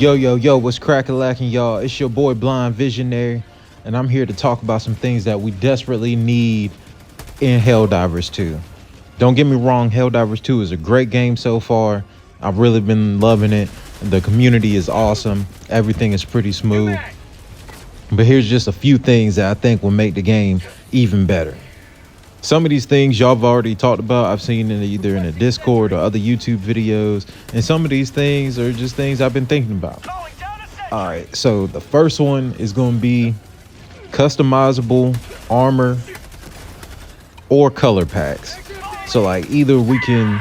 Yo, what's crackin' y'all? It's your boy Blind Visionary, and I'm here to talk about some things that we desperately need in Helldivers 2. Don't get me wrong, Helldivers 2 is a great game so far. I've really been loving it. The community is awesome. Everything is pretty smooth. But here's just a few things that I think will make the game even better. Some of these things y'all have already talked about. I've seen it either in the Discord or other YouTube videos. And some of these things are just things I've been thinking about. All right, so the first one is going to be customizable armor or color packs. So like either we can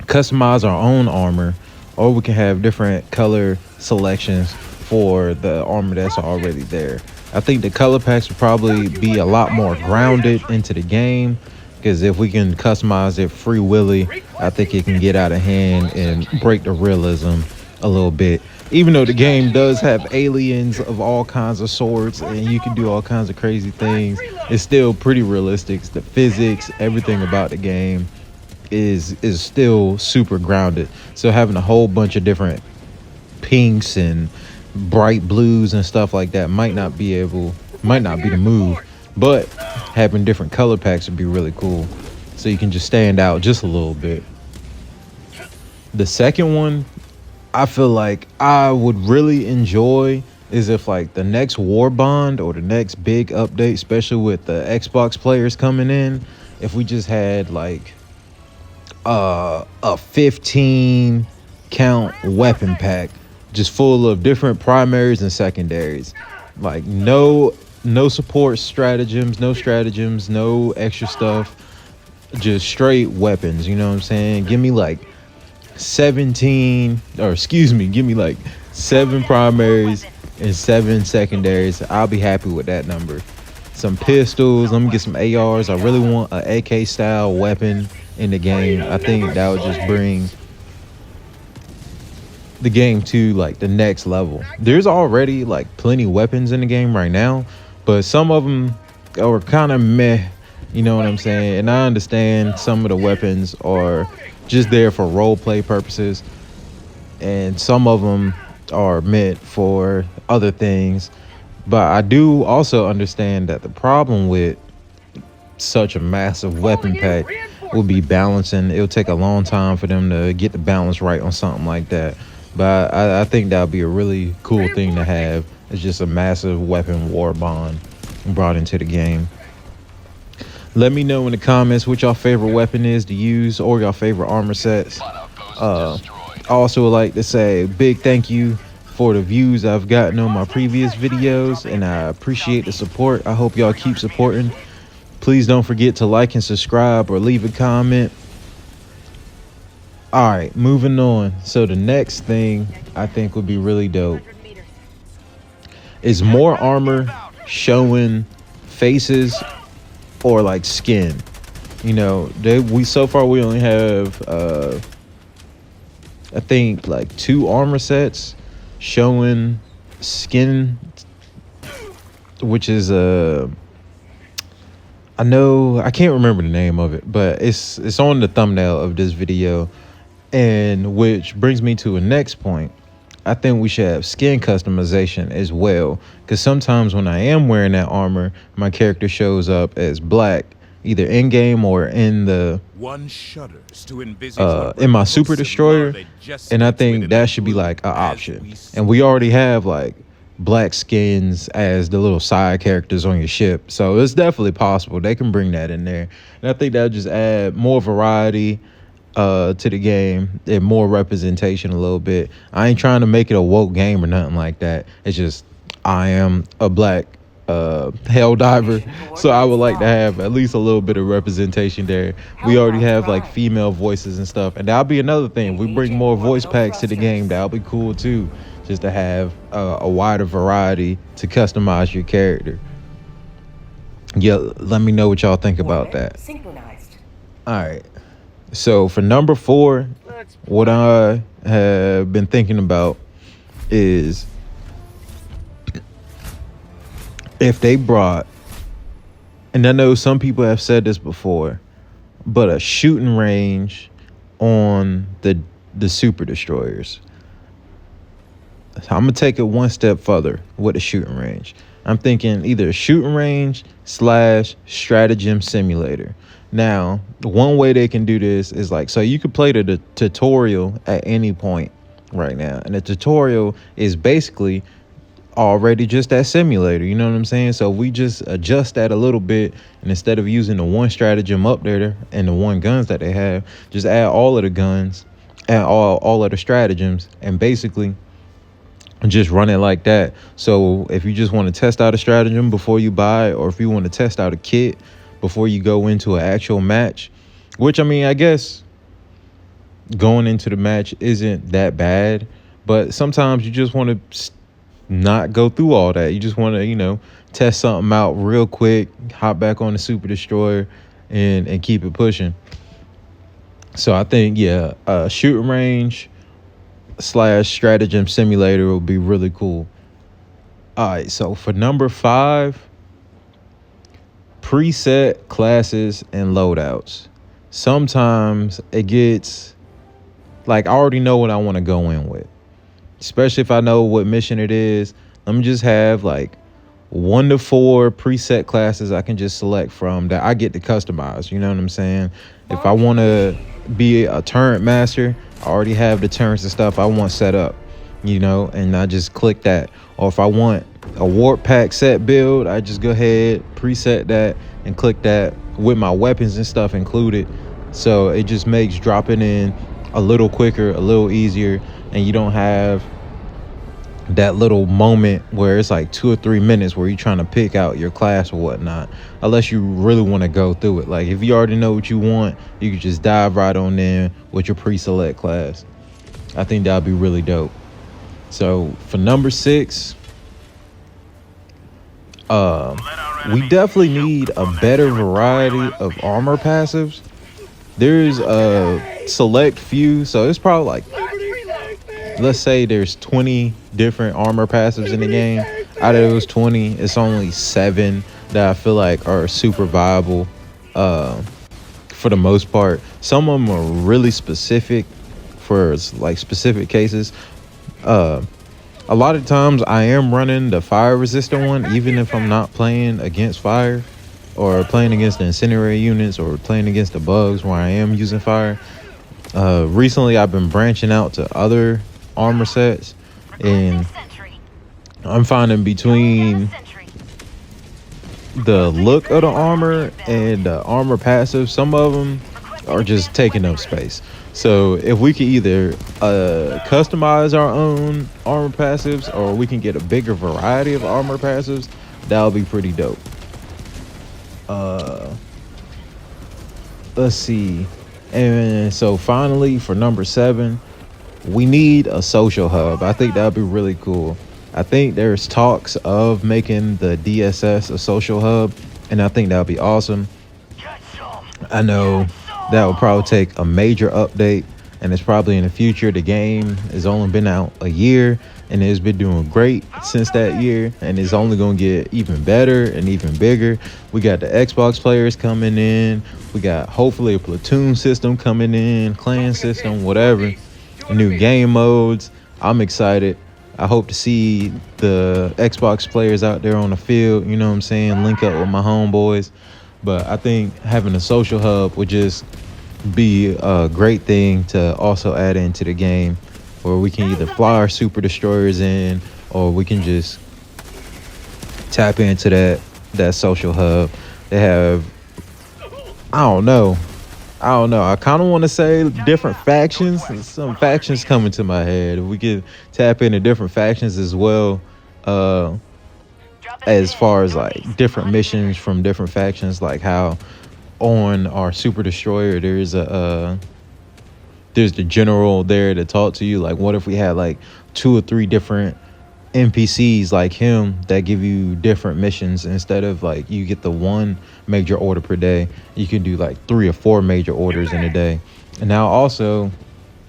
customize our own armor or we can have different color selections for the armor that's already there. I think the color packs would probably be a lot more grounded into the game, because if we can customize it free willy, I think it can get out of hand and break the realism a little bit. Even though the game does have aliens of all kinds of sorts and you can do all kinds of crazy things, it's still pretty realistic. The physics, everything about the game is still super grounded. So having a whole bunch of different pinks and bright blues and stuff like that might not be the move, but having different color packs would be really cool, so you can just stand out just a little bit. The second one I feel like I would really enjoy is if like the next war bond or the next big update, especially with the Xbox players coming in, if we just had like a 15 count weapon pack just full of different primaries and secondaries, like no support stratagems, no extra stuff, just straight weapons. You know what I'm saying? Give me like 7 primaries and 7 secondaries. I'll be happy with that number. Some pistols, let me get some ARs. I really want an AK style weapon in the game. I think that would just bring the game to like the next level. There's already like plenty weapons in the game right now, but some of them are kind of meh, you know what I'm saying? And I understand some of the weapons are just there for role play purposes, and some of them are meant for other things. But I do also understand that the problem with such a massive weapon pack will be balancing. It'll take a long time for them to get the balance right on something like that. But I think that would be a really cool thing to have. It's just a massive weapon war bond brought into the game. Let me know in the comments what your favorite weapon is to use or your favorite armor sets. I also would like to say a big thank you for the views I've gotten on my previous videos, and I appreciate the support. I hope y'all keep supporting. Please don't forget to like and subscribe or leave a comment. All right, moving on. So the next thing I think would be really dope is more armor showing faces or like skin. You know, so far we only have I think like 2 armor sets showing skin, which is I can't remember the name of it, but it's on the thumbnail of this video. And which brings me to a next point. I think we should have skin customization as well, because sometimes when I am wearing that armor, my character shows up as black, either in game or in the in my super destroyer, and I think that should be like an option. And we already have like black skins as the little side characters on your ship, so it's definitely possible they can bring that in there. And I think that'll just add more variety to the game and more representation a little bit. I ain't trying to make it a woke game or nothing like that. It's just I am a black Helldiver, so I would like to have at least a little bit of representation there. We already have like female voices and stuff, and that'll be another thing. If we bring more voice packs to the game, that'll be cool too, just to have a wider variety to customize your character. Yeah, let me know what y'all think about that. All right, so for number 4, what I have been thinking about is if they brought, and I know some people have said this before, but a shooting range on the super destroyers. I'm gonna take it one step further with the shooting range. I'm thinking either shooting range slash stratagem simulator. Now, one way they can do this is like, so you could play the tutorial at any point right now, and the tutorial is basically already just that simulator. You know what I'm saying? So we just adjust that a little bit, and instead of using the one stratagem up there and the one guns that they have, just add all of the guns and all of the stratagems, and basically just run it like that. So if you just want to test out a stratagem before you buy it, or if you want to test out a kit before you go into an actual match, which I mean, I guess going into the match isn't that bad, but sometimes you just want to not go through all that. You just want to, you know, test something out real quick, hop back on the Super Destroyer and keep it pushing. So I think, yeah, shooting range slash stratagem simulator will be really cool. All right, so for number 5, preset classes and loadouts. Sometimes it gets like, I already know what I want to go in with, especially if I know what mission it is. Let me just have like 1 to 4 preset classes I can just select from that I get to customize. You know what I'm saying? If I want to be a turret master, I already have the turrets and stuff I want set up, you know, and I just click that. Or if I want a warp pack set build, I just go ahead, preset that, and click that with my weapons and stuff included. So it just makes dropping in a little quicker, a little easier, and you don't have that little moment where it's like 2 or 3 minutes where you're trying to pick out your class or whatnot, unless you really want to go through it. Like if you already know what you want, you can just dive right on in with your pre-select class. I think that'd be really dope. So for number 6, we definitely need a better variety of armor passives. There's a select few, so it's probably like, let's say there's 20 different armor passives in the game. Out of those 20, it's only 7 that I feel like are super viable for the most part. Some of them are really specific for like specific cases. A lot of times I am running the fire resistant one, even if I'm not playing against fire or playing against the incendiary units or playing against the bugs where I am using fire. Recently I've been branching out to other armor sets, and I'm finding between the look of the armor and the armor passive, some of them are just taking up space. So if we could either customize our own armor passives, or we can get a bigger variety of armor passives, that would be pretty dope. Let's see. And so finally, for number 7, we need a social hub. I think that would be really cool. I think there's talks of making the DSS a social hub, and I think that would be awesome. I know that would probably take a major update, and it's probably in the future. The game has only been out a year, and it's been doing great since that year, and it's only going to get even better and even bigger. We got the Xbox players coming in. We got hopefully a platoon system coming in, clan system, whatever. New game modes. I'm excited. I hope to see the Xbox players out there on the field, you know what I'm saying, link up with my homeboys. But I think having a social hub would just be a great thing to also add into the game, where we can either fly our super destroyers in, or we can just tap into that social hub. They have, I don't know. I kind of want to say different factions. Some factions coming to my head. If we could tap into different factions as well, as far as like different missions from different factions, like how on our super destroyer there's the general there to talk to you. Like, what if we had like 2 or 3 different NPCs like him that give you different missions? Instead of like you get the 1 major order per day, you can do like 3 or 4 major orders in a day. And now also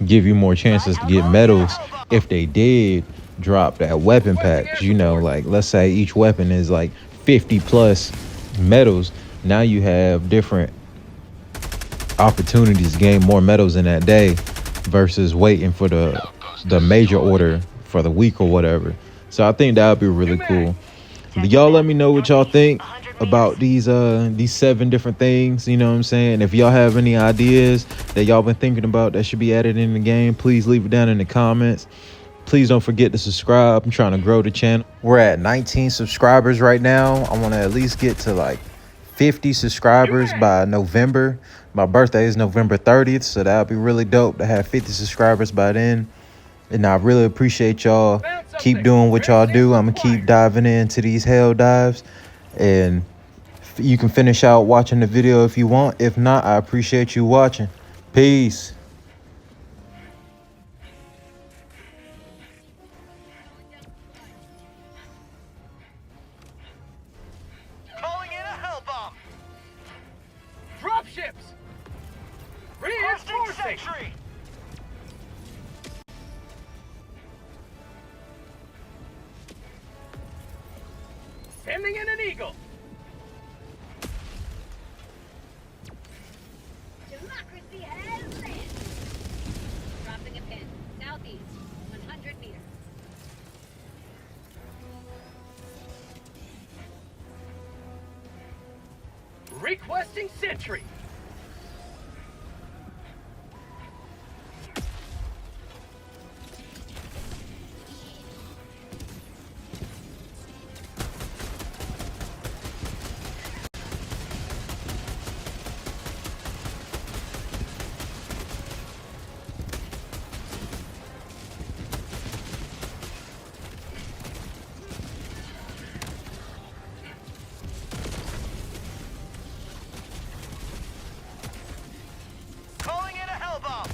give you more chances to get medals if they did drop that weapon pack. 'Cause, you know, like let's say each weapon is like 50 plus medals. Now you have different opportunities to gain more medals in that day versus waiting for the major order for the week or whatever. So I think that would be really cool. Y'all let me know what y'all think about these 7 different things. You know what I'm saying? If y'all have any ideas that y'all been thinking about that should be added in the game, please leave it down in the comments. Please don't forget to subscribe. I'm trying to grow the channel. We're at 19 subscribers right now. I want to at least get to like 50 subscribers by November. My birthday is November 30th, so that would be really dope to have 50 subscribers by then. And I really appreciate y'all. Keep doing what y'all do. I'm going to keep diving into these hell dives. And you can finish out watching the video if you want. If not, I appreciate you watching. Peace. Calling in a hell bomb. Dropships! Reinforcing! Sentry! Sending in an eagle! Democracy has landed. Dropping a pin. Southeast. 100 meters. Requesting sentry! Calling in a hell bomb.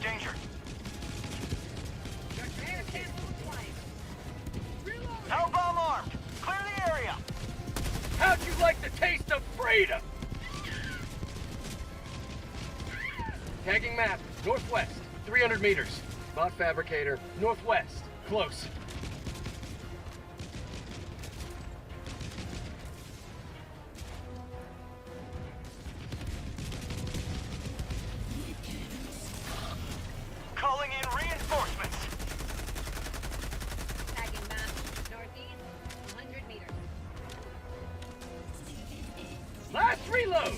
Danger. Hell bomb armed. Clear the area. How'd you like the taste of freedom? Tagging map, northwest, 300 meters. Bot fabricator, northwest, close. Calling in reinforcements. Tagging map. Northeast. 100 meters. Last reload!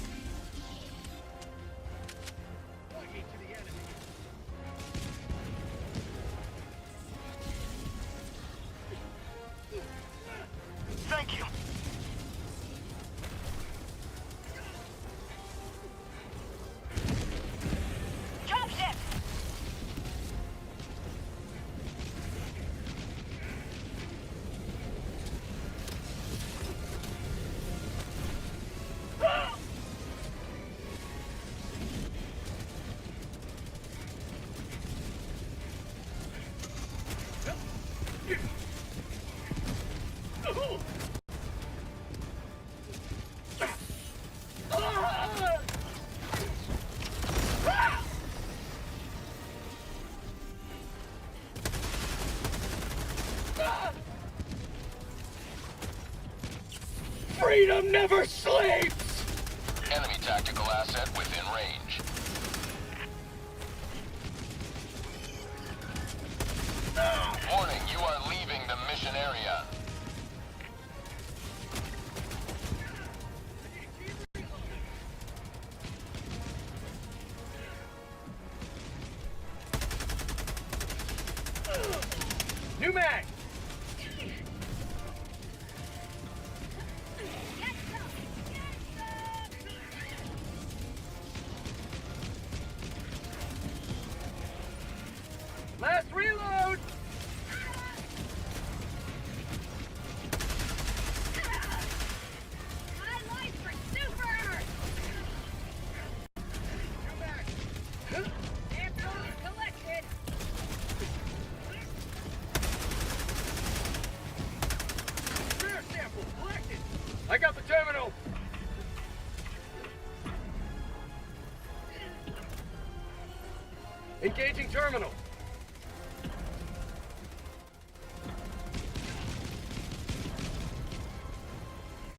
Thank you. Dropship. Freedom never sleeps! Enemy tactical asset within range. Warning, you are leaving the mission area. New mag!